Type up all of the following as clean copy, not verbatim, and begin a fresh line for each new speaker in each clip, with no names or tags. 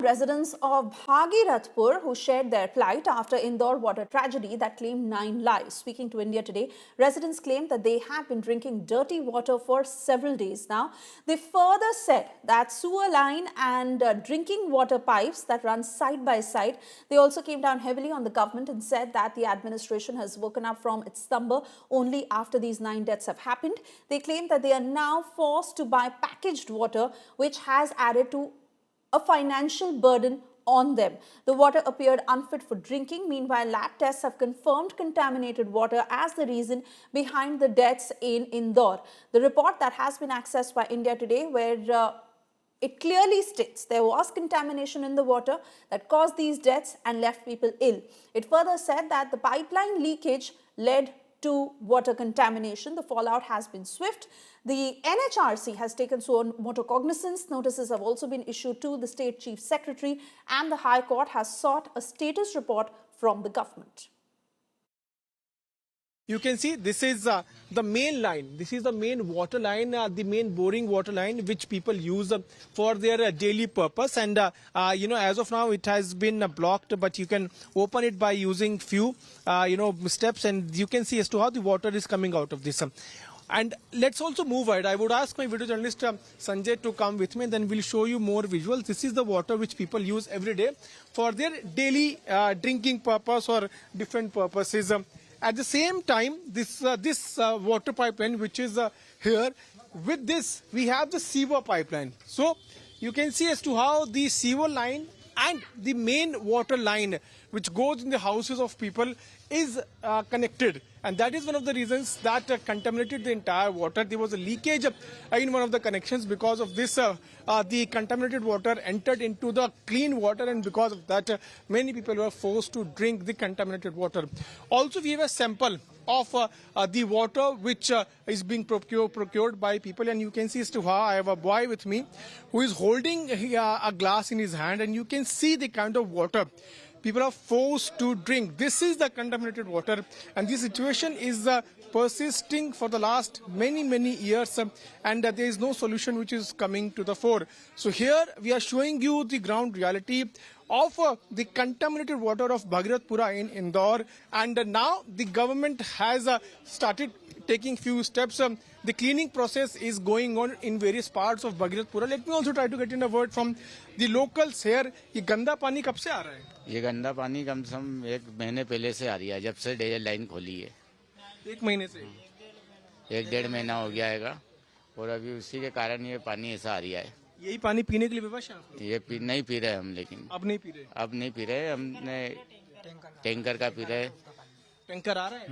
Residents of Bhagirathpur who shared their plight after Indore water tragedy that claimed 9 lives. Speaking to India Today, residents claimed that they have been drinking dirty water for several days now. They further said that sewer line and drinking water pipes that run side by side. They also came down heavily on the government and said that the administration has woken up from its slumber only after these 9 deaths have happened. They claim that they are now forced to buy packaged water, which has added to a financial burden on them. The water appeared unfit for drinking. Meanwhile, lab tests have confirmed contaminated water as the reason behind the deaths in Indore. The report that has been accessed by India Today, where it clearly states there was contamination in the water that caused these deaths and left people ill. It further said that the pipeline leakage led to water contamination. The fallout has been swift. The NHRC has taken suo cognizance. Notices have also been issued to the State Chief Secretary, and the High Court has sought a status report from the government.
You can see this is the main line. This is the main water line, the main boring water line which people use for their daily purpose. And as of now it has been blocked, but you can open it by using few steps, and you can see as to how the water is coming out of this. And let's also move ahead. I would ask my video journalist Sanjay to come with me, and then we'll show you more visuals. This is the water which people use every day for their daily drinking purpose or different purposes. At the same time, this water pipeline which is here, with this we have the sewer pipeline. So you can see as to how the sewer line and the main water line which goes in the houses of people is connected, and that is one of the reasons that contaminated the entire water. There was a leakage in one of the connections. Because of this, the contaminated water entered into the clean water, and because of that many people were forced to drink the contaminated water. Also, we have a sample of the water which is being procured by people, and you can see as to how I have a boy with me who is holding a glass in his hand, and you can see the kind of water people are forced to drink. This is the contaminated water, and this situation is persisting for the last many years, and there is no solution which is coming to the fore. So here we are showing you the ground reality of the contaminated water of Bhagirathpura in Indore, and now the government has started taking few steps. The cleaning process is going on in various parts of Bhagirathpura. Let me also try to get in a word from the locals here. ये गंदा पानी कब से आ रहा है?
ये गंदा पानी कम से कम 1 महीने पहले से आ रही है, जब से डीजल लाइन खोली है।
1 महीने से?
1-1.5 महीना हो गया है, और अभी उसी के कारण ये पानी ऐसा आ रहा है।
यही पानी पीने के लिए व्यवस्था है?
ये नहीं पी रहे हम, लेकिन
अब नहीं पी रहे?
अब नहीं पी रहे, हमने टैंकर का पी रहे।
टैंकर आ रहा है?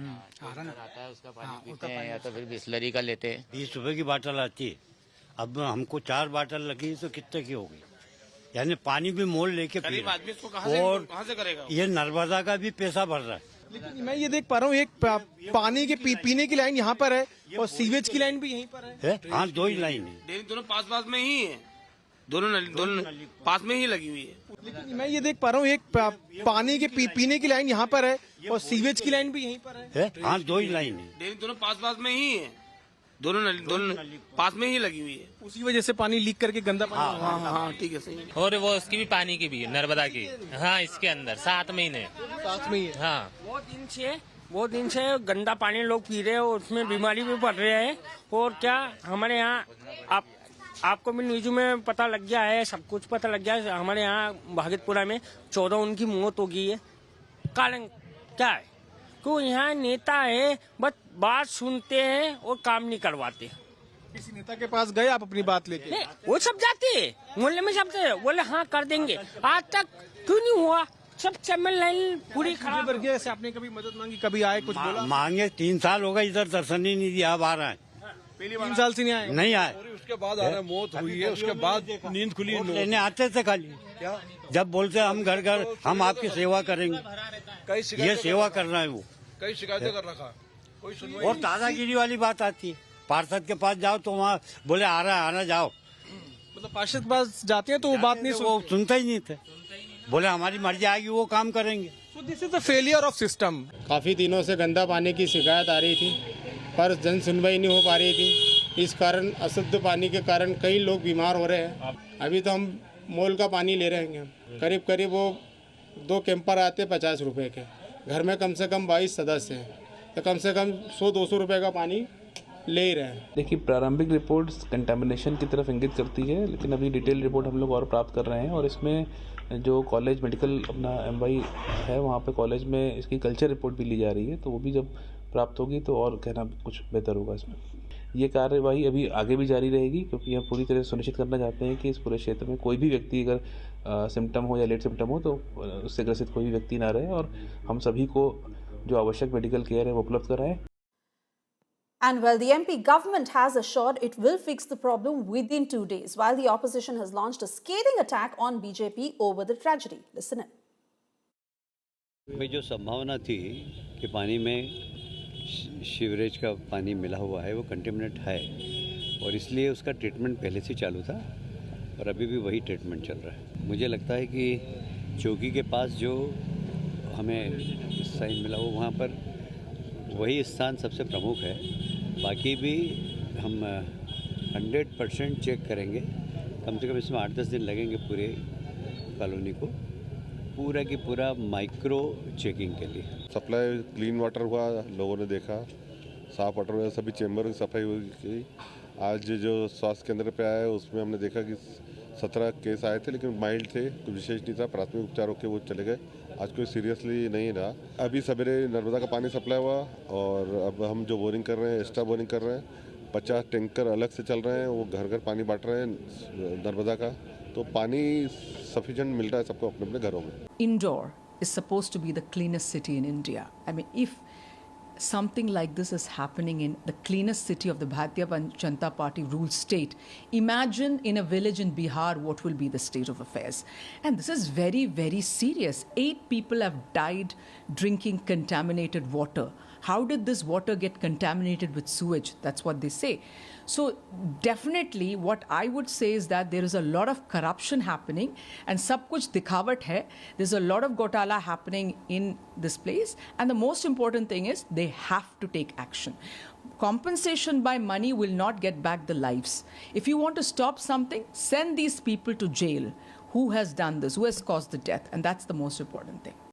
आता है, उसका पानी पीते हैं, या तो फिर बिस्लरी का लेते हैं।
20 रुपए की बोतल आती है, अब हमको 4 बोतल लगी तो कितने की होगी? यानी पानी भी मोल लेके पी रहे हैं, और कहाँ से करेगा? ये नर्मदा का भी पैसा भर रहा है।
लेकिन मैं ये देख पा रहा हूँ, एक पानी के पीने की लाइन यहाँ पर है, और सीवेज की लाइन भी यहीं पर है।
हाँ, 2 ही लाइन है,
दोनों पास में ही है, दोनों पास में ही लगी हुई है।
लेकिन मैं ये देख पा रहा हूँ, एक पानी के पीने की लाइन यहाँ पर है, और सीवेज की लाइन भी यहीं पर है।
हाँ, 2 ही लाइन है,
दोनों पास में ही है, दोनों पास में ही लगी हुई है।
उसी वजह से पानी लीक करके गंदा पानी।
हाँ, ठीक है, सही।
और वो उसकी भी पानी की भी है, नर्मदा की। हाँ, इसके अंदर 7 महीने
साथ में ही है।
हाँ,
वो दिन से गंदा पानी लोग पी रहे हैं, और उसमें बीमारी भी बढ़ रही है। और क्या हमारे यहाँ आपको भी न्यूज में पता लग गया है, सब कुछ पता लग गया है। हमारे यहाँ भागीरथपुरा में 14 उनकी मौत हो गई है। कारण क्या है? क्यों यहाँ नेता है, बस बात सुनते हैं और काम नहीं करवाते।
किसी नेता के पास गए आप अपनी बात लेके?
नहीं, वो सब जाते हैं मोहल्ले में, सब बोले हाँ कर देंगे। आज तक क्यों नहीं हुआ? सब चैनल लाइन पूरी खराब।
ऐसे आपने कभी मदद मांगी, कभी आए, कुछ बोला?
मांगे 3 साल हो गए, इधर दर्शन ही नहीं दिया। अब आ रहा है,
3 साल से नहीं आए?
नहीं आए।
उसके बाद आ रहा, मौत हुई है, उसके बाद नींद खुली।
लेने आते थे खाली, जब बोलते हम घर हम आपकी सेवा करेंगे, ये सेवा करना है। वो
कई शिकायतें कर रखा, कोई सुनवाई।
और दादागिरी वाली बात आती है, पार्षद के पास जाओ तो वहाँ बोले आ रहा है, आना जाओ।
मतलब पार्षद के पास जाते हैं तो वो बात नहीं
वो सुनते ही नहीं थे, बोले हमारी मर्जी आएगी वो काम करेंगे।
So this is the failure of system.
काफ़ी दिनों से गंदा पानी की शिकायत आ रही थी, पर जन सुनवाई नहीं हो पा रही थी। इस कारण अशुद्ध पानी के कारण कई लोग बीमार हो रहे हैं। अभी तो हम मोल का पानी ले रहे हैं हम। करीब करीब वो 2 कैंपर आते 50 रुपए के। घर में कम से कम 22 सदस्य हैं, तो कम से कम 100-200 रुपए का पानी ले ही रहे हैं।
देखिए, प्रारंभिक रिपोर्ट्स कंटामिनेशन की तरफ इंगित करती है, लेकिन अभी डिटेल रिपोर्ट हम लोग और प्राप्त कर रहे हैं। और इसमें जो कॉलेज मेडिकल अपना MY है, वहाँ पे कॉलेज में इसकी कल्चर रिपोर्ट भी ली जा रही है, तो वो भी जब प्राप्त होगी तो और कहना कुछ बेहतर होगा। इसमें ये कार्यवाही अभी आगे भी जारी रहेगी, क्योंकि हम पूरी तरह सुनिश्चित करना चाहते हैं कि इस पूरे क्षेत्र में कोई भी व्यक्ति अगर सिम्टम हो या लेट सिम्टम हो तो उससे ग्रसित कोई भी व्यक्ति ना रहे, और हम सभी को जो आवश्यक मेडिकल केयर है वो उपलब्ध कराएं।
And well, the MP government has assured it will fix the problem within 2 days, while the opposition has launched a scathing attack on BJP over the tragedy. Listen in.
में जो संभावना थी कि पानी में सीवरेज का पानी मिला हुआ है वो कंटेमिनेट है, और इसलिए उसका ट्रीटमेंट पहले से चालू था और अभी भी वही ट्रीटमेंट चल रहा है। मुझे लगता है कि चौकी के पास जो हमें साइन मिला हो वहाँ पर वही स्थान सबसे प्रमुख है। बाकी भी हम 100% चेक करेंगे। कम से कम इसमें 8-10 दिन लगेंगे पूरे कॉलोनी को पूरा की पूरा माइक्रो चेकिंग के लिए।
सप्लाई क्लीन वाटर हुआ, लोगों ने देखा, साफ वाटर हुआ, सभी चेंबर की सफाई हुई। आज जो स्वास्थ्य केंद्र पे आया उसमें हमने देखा कि 17 केस आए थे, लेकिन माइल्ड थे, कुछ विशेष नहीं था, प्राथमिक उपचार होकर वो चले गए। आज कोई सीरियसली नहीं रहा। अभी सवेरे नर्मदा का पानी सप्लाई हुआ और अब हम जो बोरिंग कर रहे हैं, एक्स्ट्रा बोरिंग कर रहे हैं। 50 टैंकर अलग से चल रहे हैं, वो घर घर पानी बांट रहे हैं नर्मदा का, तो पानी सफिशिएंट मिल रहा है सबको अपने अपने घरों में।
Indore is supposed to be the cleanest city in India. I mean, if something like this is happening in the cleanest city of the Bharatiya Janata Party ruled state, imagine in a village in Bihar what will be the state of affairs. And this is very, very serious. 8 people have died drinking contaminated water. How did this water get contaminated with sewage? That's what they say. So definitely what I would say is that there is a lot of corruption happening and sab kuch dikhawat hai. There's a lot of gotala happening in this place, and the most important thing is they have to take action. Compensation by money will not get back the lives. If you want to stop something, send these people to jail. Who has done this? Who has caused the death? And that's the most important thing.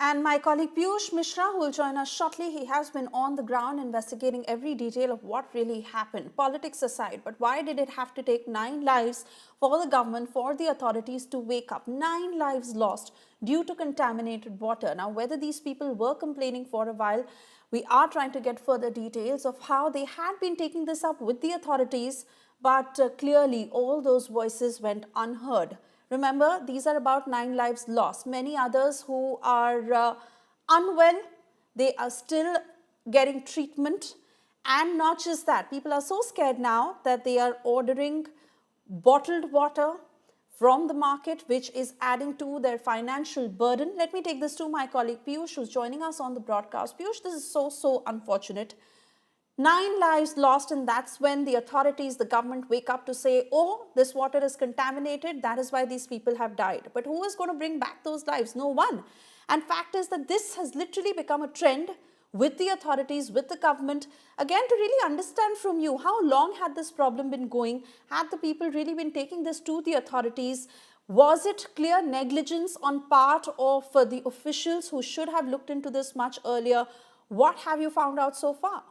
And my colleague Piyush Mishra, who will join us shortly, he has been on the ground investigating every detail of what really happened. Politics aside, but why did it have to take 9 lives for the government, for the authorities to wake up? 9 lives lost due to contaminated water. Now, whether these people were complaining for a while, we are trying to get further details of how they had been taking this up with the authorities, but clearly all those voices went unheard. Remember, these are about 9 lives lost. Many others who are unwell, they are still getting treatment. And not just that, people are so scared now that they are ordering bottled water from the market, which is adding to their financial burden. Let me take this to my colleague Piyush, who's joining us on the broadcast. Piyush, this is so unfortunate. 9 lives lost, and that's when the authorities, the government wake up to say, oh, this water is contaminated, that is why these people have died. But who is going to bring back those lives? No one. And fact is that this has literally become a trend with the authorities, with the government. Again, to really understand from you, how long had this problem been going? Had the people really been taking this to the authorities? Was it clear negligence on part of the officials who should have looked into this much earlier? What have you found out so far?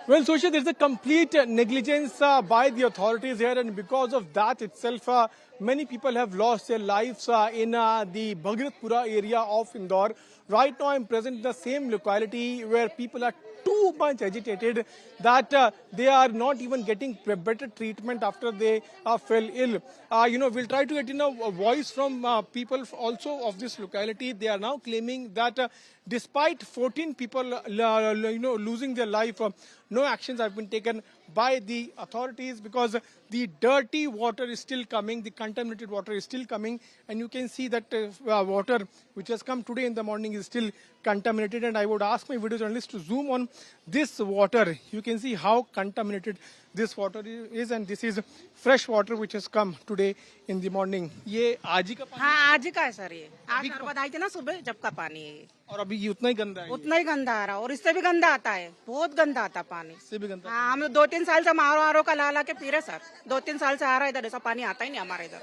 Well, Soshia, there's a complete negligence by the authorities here, and because of that itself, many people have lost their lives in the Bhagratpura area of Indore. Right now, I'm present in the same locality where people are too much agitated that they are not even getting better treatment after they fell ill. We'll try to get a voice from people also of this locality. They are now claiming that despite 14 people losing their life, no actions have been taken by the authorities because the dirty water is still coming, the contaminated water is still coming, and you can see that water which has come today in the morning is still contaminated. And I would ask my video journalist to zoom on this water. You can see how contaminated this water is, and this is fresh water which has come today in the morning. ये आज ही का पानी
हाँ आज ही का है sir, ये आज नर्मदा आई थी ना सुबह, जब का पानी है ये।
और अभी ये उतना ही गंदा है?
उतना ही गंदा आ रहा, और इससे भी गंदा आता है, बहुत गंदा आता है पानी।
इससे भी गंदा?
हाँ, हम 2-3 साल से आरो का ला के पी रहे सर, 2-3 साल से आ रहा है इधर, ऐसा पानी आता ही नहीं हमारे इधर,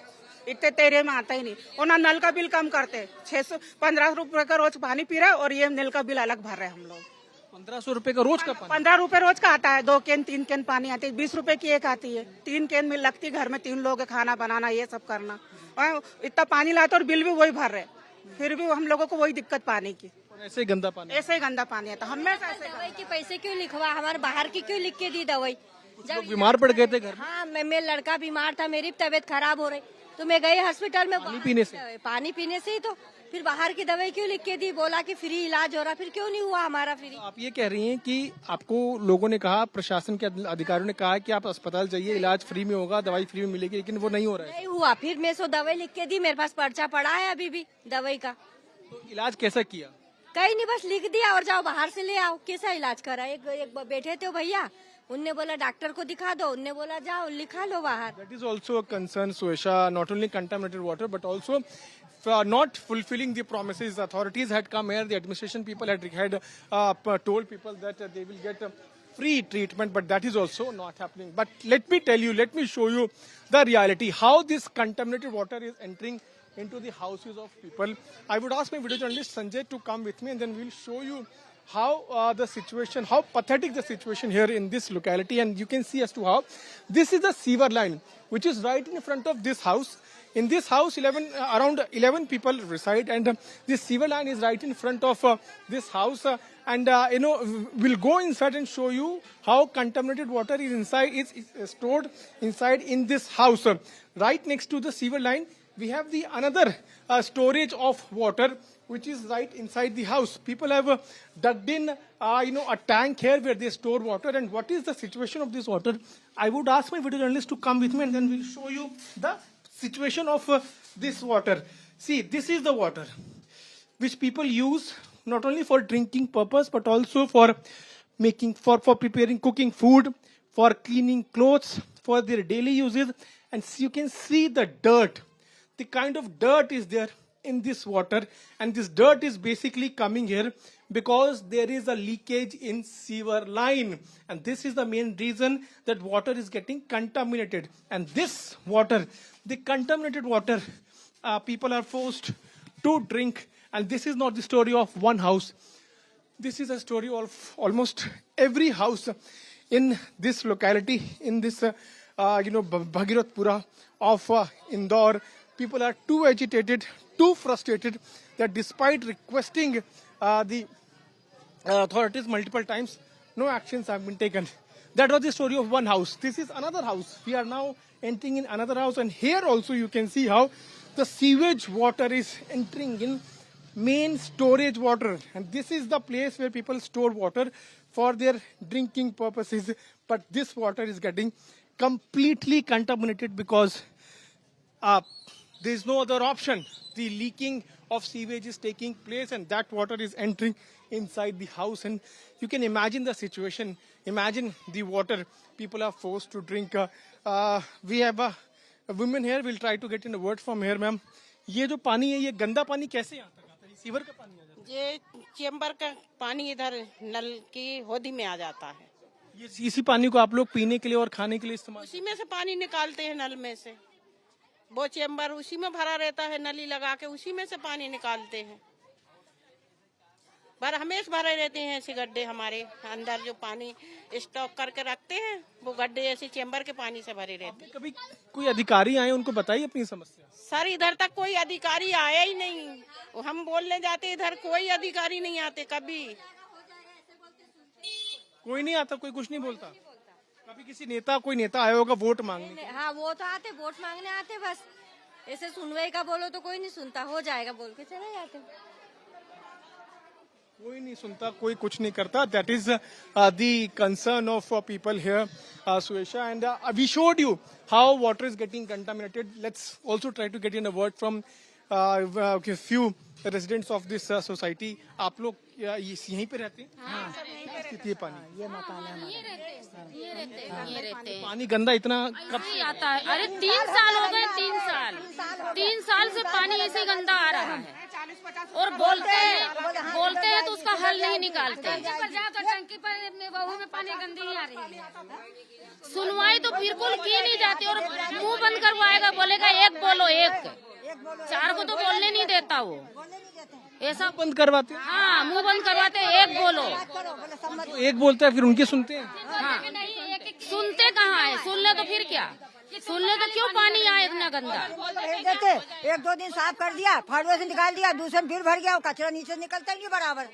इतने तेरे में आता ही नहीं। और ना नल का बिल कम करते, 615 रुपए का रोज पानी पी रहा है, और ये नल का बिल अलग भर रहे हैं हम लोग।
1500 रुपए का रोज का पानी?
15 रुपए रोज का आता है, 2 कैन 3 कैन पानी आती है, 20 रुपए की एक आती है, 3 कैन में लगती है, घर में 3 लोग खाना बनाना ये सब करना, और इतना पानी लाते और बिल भी वही भर रहे, फिर भी हम लोगों को वही दिक्कत पानी की।
ऐसे ही गंदा पानी?
ऐसे ही गंदा पानी आता हमेशा।
दवाई के पैसे क्यों लिखवा, हमारे बाहर की क्यों लिख के दी दवाई?
जब बीमार पड़ गए थे घर में?
हाँ, मेरा लड़का बीमार था, मेरी तबीयत खराब हो रही, तो मैं गई हॉस्पिटल में। पानी पीने से ही तो फिर बाहर की दवाई क्यों लिख के दी, बोला कि फ्री इलाज हो रहा, फिर क्यों नहीं हुआ हमारा फ्री?
आप ये कह रही हैं कि आपको लोगों ने कहा, प्रशासन के अधिकारियों ने कहा कि आप अस्पताल जाइए, इलाज फ्री में होगा, दवाई फ्री में मिलेगी, लेकिन वो नहीं हो रहा है?
नहीं हुआ, फिर मैं दवाई लिख के दी, मेरे पास पर्चा पड़ा है अभी भी दवाई का।
तो इलाज कैसा किया?
कहीं नहीं, बस लिख दिया और जाओ बाहर से ले आओ। कैसा इलाज करा? एक बैठे थे भैया, उनने बोला डॉक्टर को दिखा दो, उनने बोला जाओ लिखा लो बाहर।
That is also a concern, Suesha, not only contaminated water but also not fulfilling the promises. Authorities had come here, the administration people had told people that they will get free treatment, but that is also not happening. But let me tell you, let me show you the reality, how this contaminated water is entering into the houses of people. I would ask my video journalist Sanjay to come with me, and then we'll show you how the situation, how pathetic the situation here in this locality. And you can see as to how this is the sewer line which is right in front of this house. In this house, around 11 people reside, and this sewer line is right in front of this house. We'll go inside and show you how contaminated water is inside, is stored inside in this house. Right next to the sewer line, we have the another storage of water which is right inside the house. People have dug in, a tank here where they store water. And what is the situation of this water? I would ask my video journalist to come with me, and then we'll show you the situation of this water. See, this is the water which people use not only for drinking purpose but also for making, for preparing, cooking food, for cleaning clothes, for their daily uses. And you can see the dirt. The kind of dirt is there in this water, and this dirt is basically coming here because there is a leakage in sewer line, and this is the main reason that water is getting contaminated. And this water, the contaminated water, people are forced to drink. And this is not the story of one house. This is a story of almost every house in this locality, in this Bhagirathpura of Indore. People are too agitated, too frustrated, that despite requesting the authorities multiple times, no actions have been taken. That was the story of one house. This is another house. We are now entering in another house, and here also you can see how the sewage water is entering in main storage water. And this is the place where people store water for their drinking purposes. But this water is getting completely contaminated because there is no other option. The leaking of sewage is taking place, and that water is entering inside the house. And you can imagine the situation. Imagine the water people are forced to drink. We have a woman here. We'll try to get in a word from here, ma'am. ये जो पानी है, ये गंदा पानी कैसे यहाँ तक आता है? सीवर का पानी आ जाता है?
ये चेंबर का पानी इधर नल की होदी में आ जाता है।
ये इसी पानी को आप लोग पीने के लिए और खाने के लिए इस्तेमाल?
उसी में से पानी निकालते हैं नल में से। वो चेंबर उसी में भरा रहता है, नली लगा के उसी में से पानी निकालते हैं। हमेशा भरे रहते हैं ऐसे गड्ढे, हमारे अंदर जो पानी स्टॉक करके रखते हैं वो गड्ढे ऐसे चेंबर के पानी से भरे रहते हैं।
कभी कोई अधिकारी आए, उनको बताइए अपनी समस्या?
सर इधर तक कोई अधिकारी आया ही नहीं। हम बोलने जाते इधर कोई अधिकारी नहीं आते, कभी
कोई नहीं आता, कोई कुछ नहीं बोलता। कभी किसी नेता, कोई नेता आया होगा वोट मांगने?
हाँ, वो तो आते, वोट मांगने आते, बस ऐसे सुनवाई का बोलो तो कोई नहीं सुनता, हो जाएगा बोल के चले जाते।
कोई नहीं सुनता, कोई कुछ नहीं करता. That is the concern of people here, Suesha. And we showed you how water is getting contaminated. Let's also try to get in a word from a few residents of this society. आप लोग यहीं पे रहते हैं? हाँ, स्थिति है पानी.
ये मकान है हमारा.
पानी गंदा इतना कब
नहीं आता है? अरे 3 साल हो गए, 3 साल से पानी ऐसे गंदा आ रहा है और बोलते हैं तो उसका हल नहीं निकालते। टंकी पर बहू में पानी गंदी ही आ रही है। सुनवाई तो बिल्कुल की नहीं जाती और मुंह बंद करवाएगा, बोलेगा एक बोलो, एक 4 को तो बोलने नहीं देता वो, ऐसा
बंद करवाते हैं।
हाँ, मुंह बंद करवाते, एक बोलो।
तो एक बोलता है फिर उनकी सुनते हैं।
हाँ, सुनते कहाँ है? सुन ले तो फिर क्या, सुन ले तो क्यों पानी आए इतना गंदा?
देते 1-2 दिन साफ कर दिया, फाड़ुए से निकाल दिया, दूसरे में फिर भर गया, कचरा नीचे निकलता ही नहीं बराबर।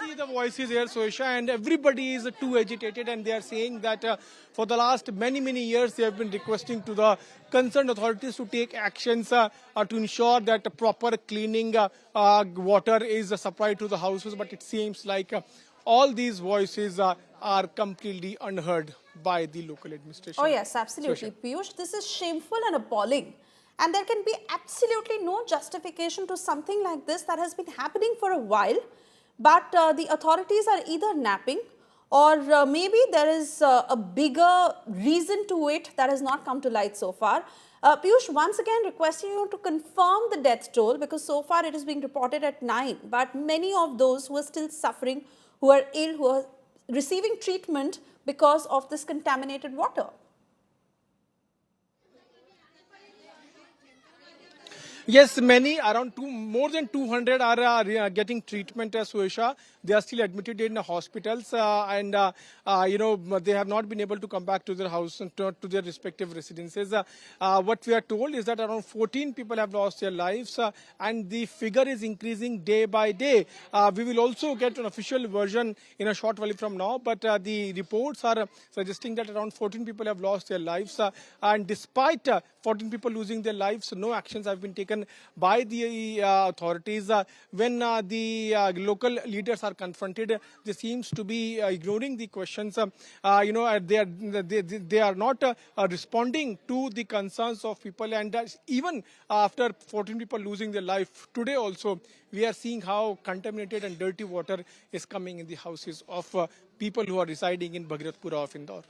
See the voices here, Soisha, and everybody is too agitated, and they are saying that for the last many years they have been requesting to the concerned authorities to take actions to ensure that proper cleaning water is supplied to the houses, but it seems like all these voices are completely unheard by the local administration.
Oh yes, absolutely. Piyush, this is shameful and appalling. And there can be absolutely no justification to something like this that has been happening for a while. But the authorities are either napping or maybe there is a bigger reason to it that has not come to light so far. Piyush, once again requesting you to confirm the death toll, because so far it is being reported at 9. But many of those who are still suffering, who are ill, who are receiving treatment because of this contaminated water.
Yes, many, around more than 200 are getting treatment, Suesha. They are still admitted in hospitals and they have not been able to come back to their house and to their respective residences. What we are told is that around 14 people have lost their lives and the figure is increasing day by day. We will also get an official version in a short while from now, but the reports are suggesting that around 14 people have lost their lives and despite 14 people losing their lives, no actions have been taken by the authorities. When the local leaders are confronted, they seems to be ignoring the questions. They are not responding to the concerns of people, and even after 14 people losing their life today also, we are seeing how contaminated and dirty water is coming in the houses of people who are residing in Bhagirathpura of Indore.